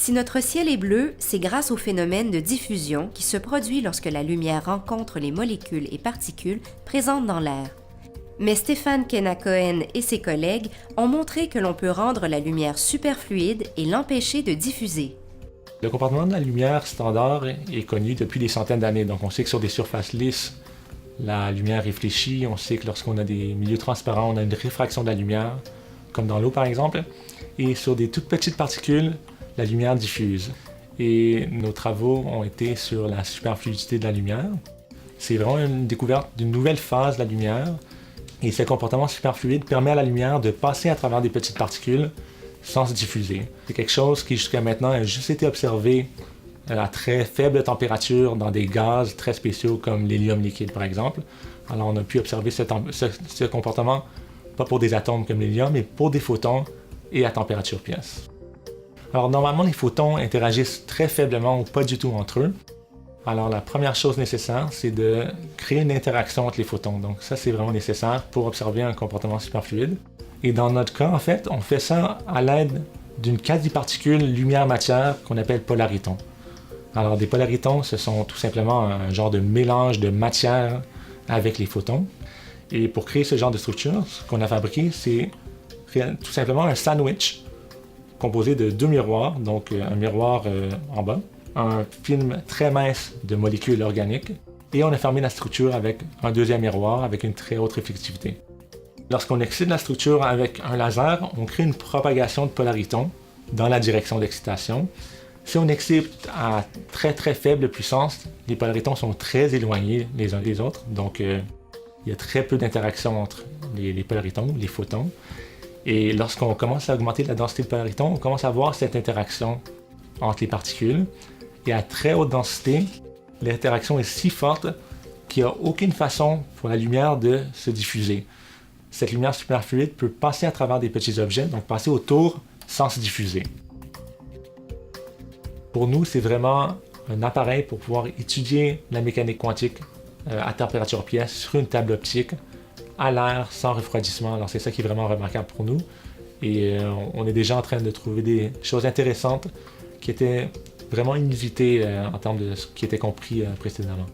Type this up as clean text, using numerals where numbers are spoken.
Si notre ciel est bleu, c'est grâce au phénomène de diffusion qui se produit lorsque la lumière rencontre les molécules et particules présentes dans l'air. Mais Stephan Kenna-Cohen et ses collègues ont montré que l'on peut rendre la lumière superfluide et l'empêcher de diffuser. Le comportement de la lumière standard est connu depuis des centaines d'années. Donc on sait que sur des surfaces lisses, la lumière réfléchit. On sait que lorsqu'on a des milieux transparents, on a une réfraction de la lumière, comme dans l'eau par exemple. Et sur des toutes petites particules, la lumière diffuse. Et nos travaux ont été sur la superfluidité de la lumière. C'est vraiment une découverte d'une nouvelle phase de la lumière. Et ce comportement superfluide permet à la lumière de passer à travers des petites particules sans se diffuser. C'est quelque chose qui jusqu'à maintenant a juste été observé à très faible température dans des gaz très spéciaux comme l'hélium liquide par exemple. Alors on a pu observer ce comportement pas pour des atomes comme l'hélium, mais pour des photons et à température pièce. Alors normalement les photons interagissent très faiblement ou pas du tout entre eux. Alors la première chose nécessaire, c'est de créer une interaction entre les photons. Donc ça, c'est vraiment nécessaire pour observer un comportement superfluide. Et dans notre cas, en fait, on fait ça à l'aide d'une quasi-particule lumière-matière qu'on appelle polaritons. Alors des polaritons, ce sont tout simplement un genre de mélange de matière avec les photons. Et pour créer ce genre de structure, ce qu'on a fabriqué, c'est tout simplement un sandwich composé de deux miroirs, donc un miroir en bas, un film très mince de molécules organiques, et on a fermé la structure avec un deuxième miroir avec une très haute réflectivité. Lorsqu'on excite la structure avec un laser, on crée une propagation de polaritons dans la direction d'excitation. Si on excite à très faible puissance, les polaritons sont très éloignés les uns des autres, donc il y a très peu d'interaction entre les polaritons, les photons. Et lorsqu'on commence à augmenter la densité de polaritons, on commence à voir cette interaction entre les particules. Et à très haute densité, l'interaction est si forte qu'il n'y a aucune façon pour la lumière de se diffuser. Cette lumière superfluide peut passer à travers des petits objets, donc passer autour sans se diffuser. Pour nous, c'est vraiment un appareil pour pouvoir étudier la mécanique quantique à température pièce sur une table optique, à l'air, sans refroidissement. Alors c'est ça qui est vraiment remarquable pour nous. Et on est déjà en train de trouver des choses intéressantes qui étaient vraiment inusité en termes de ce qui était compris précédemment.